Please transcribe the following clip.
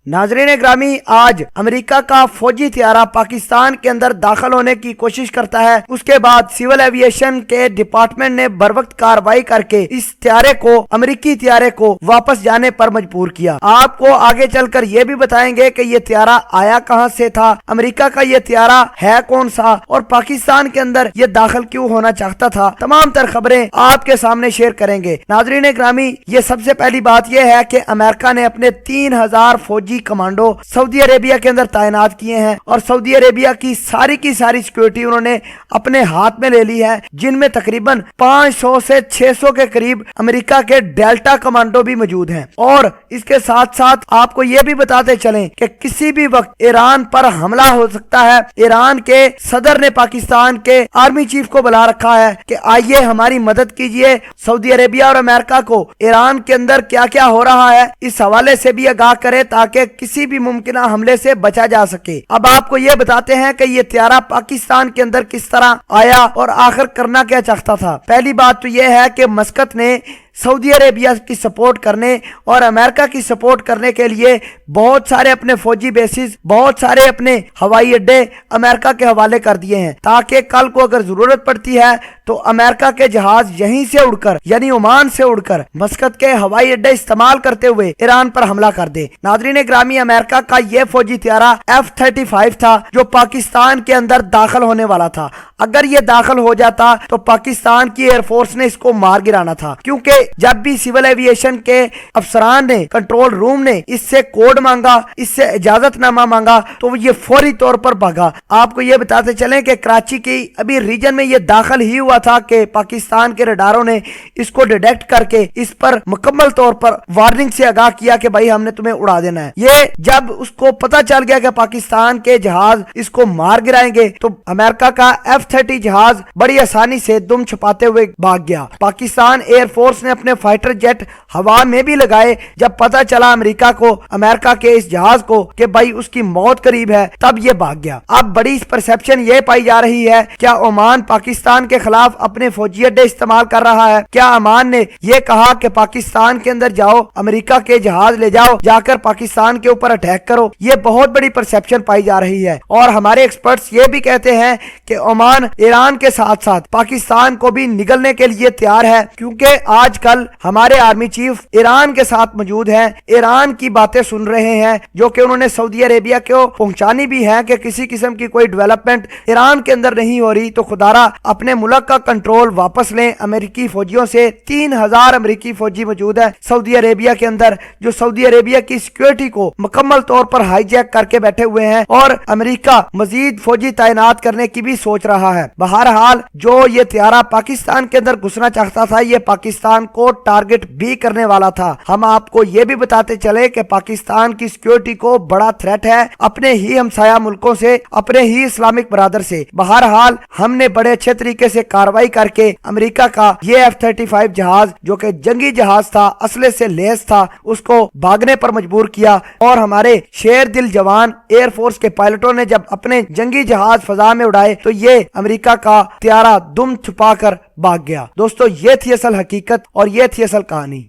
नाजरीन ग्रामी, आज अमेरिका का फौजी त्यारा पाकिस्तान के अंदर दाखिल होने की कोशिश करता है। उसके बाद सिविल एविएशन के डिपार्टमेंट ने बरवक्त कार्रवाई करके इस त्यारे को, अमेरिकी त्यारे को वापस जाने पर मजबूर किया। आपको आगे चलकर ये भी बताएंगे कि ये त्यारा आया कहां से था, अमेरिका का ये त्यारा है कौन सा और पाकिस्तान के अंदर ये दाखिल क्यों होना चाहता था। तमाम तर खबरें आपके सामने शेयर करेंगे। नाजरीन ग्रामी, ये सबसे पहली बात यह है कि अमेरिका ने अपने 3000 फौजी कमांडो सऊदी अरेबिया के अंदर तैनात किए हैं और सऊदी अरेबिया की सारी सिक्योरिटी उन्होंने अपने हाथ में ले ली है, जिनमें तकरीबन 500 से 600 के करीब अमेरिका के डेल्टा कमांडो भी मौजूद हैं। और इसके साथ साथ आपको यह भी बताते चलें कि किसी भी वक्त ईरान पर हमला हो सकता है। ईरान के सदर ने पाकिस्तान के आर्मी चीफ को बुला रखा है कि आइए हमारी मदद कीजिए। सऊदी अरेबिया और अमेरिका को ईरान के अंदर क्या क्या हो रहा है इस हवाले से भी आगाह करे ताकि किसी भी मुमकिना हमले से बचा जा सके। अब आपको ये बताते हैं कि ये त्यारा पाकिस्तान के अंदर किस तरह आया और आखिर करना क्या चाहता था। पहली बात तो यह है कि मस्कत ने सऊदी अरेबिया की सपोर्ट करने और अमेरिका की सपोर्ट करने के लिए बहुत सारे अपने फौजी बेसिस, बहुत सारे अपने हवाई अड्डे अमेरिका के हवाले कर दिए हैं, ताकि कल को अगर जरूरत पड़ती है तो अमेरिका के जहाज यहीं से उड़कर, यानी ओमान से उड़कर मस्कत के हवाई अड्डे इस्तेमाल करते हुए ईरान पर हमला कर दे। नाजरीन ग्रामी, अमेरिका का यह फौजी त्यारा F-35 था जो पाकिस्तान के अंदर दाखिल होने वाला था। अगर ये दाखिल हो जाता तो पाकिस्तान की एयरफोर्स ने इसको मार गिराना था, क्योंकि जब भी सिविल एविएशन के अफसरान ने, कंट्रोल रूम ने इससे कोड मांगा, इससे इजाजतनामा मांगा, तो ये फौरी तौर पर भागा। आपको ये बताते चलें कि कराची की अभी रीजन में ये दाखिल ही हुआ था कि पाकिस्तान के रडारों ने इसको डिटेक्ट करके इस पर मुकम्मल तौर पर वार्निंग से आगाह किया कि भाई हमने तुम्हें उड़ा देना है। ये जब उसको पता चल गया कि पाकिस्तान के जहाज इसको मार गिराएंगे तो अमेरिका का F-30 जहाज बड़ी आसानी से दुम छुपाते हुए भाग गया। पाकिस्तान एयरफोर्स ने अपने फाइटर जेट हवा में भी लगाए। जब पता चला अमेरिका के इस जहाज को कि भाई उसकी मौत करीब है, तब ये भाग गया। अब बड़ी परसेप्शन ये पाई जा रही है, क्या ओमान पाकिस्तान के खिलाफ अपने फौजी अड्डे इस्तेमाल कर रहा है? क्या ओमान ने ये कहा कि पाकिस्तान के अंदर जाओ, अमेरिका के जहाज ले जाओ, जाकर पाकिस्तान के ऊपर अटैक करो? ये बहुत बड़ी परसेप्शन पाई जा रही है और हमारे एक्सपर्ट्स ये भी कहते हैं कि ओमान ईरान के साथ साथ पाकिस्तान को भी निगलने के लिए तैयार है, क्योंकि आजकल हमारे आर्मी चीफ ईरान के साथ मौजूद हैं, ईरान की बातें सुन रहे हैं, जो कि उन्होंने सऊदी अरेबिया को पहुंचानी भी है कि किसी किस्म की कोई डेवलपमेंट ईरान के अंदर नहीं हो रही तो खुदारा अपने मुल्क का कंट्रोल वापस लें अमेरिकी फौजियों से। 3000 अमेरिकी फौजी मौजूद है सऊदी अरेबिया के अंदर, जो सऊदी अरेबिया की सिक्योरिटी को मुकम्मल तौर पर हाईजैक करके बैठे हुए हैं और अमेरिका मजीद फौजी तैनात करने की भी सोच रहा है। बहरहाल जो ये त्यारा पाकिस्तान के अंदर घुसना चाहता था, ये पाकिस्तान को टारगेट भी करने वाला था। हम आपको ये भी बताते चले कि पाकिस्तान की सिक्योरिटी को बड़ा थ्रेट है अपने ही हमसाया मुल्कों से, अपने ही इस्लामिक बरादर से। बहरहाल हमने बड़े अच्छे तरीके से कार्रवाई करके अमेरिका का ये F-35 जहाज, जो कि जंगी जहाज था, असले से लैस था, उसको भागने पर मजबूर किया। और हमारे शेर दिल जवान एयरफोर्स के पायलटों ने जब अपने जंगी जहाज फजा में उड़ाए तो ये अमेरिका का त्यारा दुम छुपा कर भाग गया। दोस्तों, ये थी असल हकीकत और ये थी असल कहानी।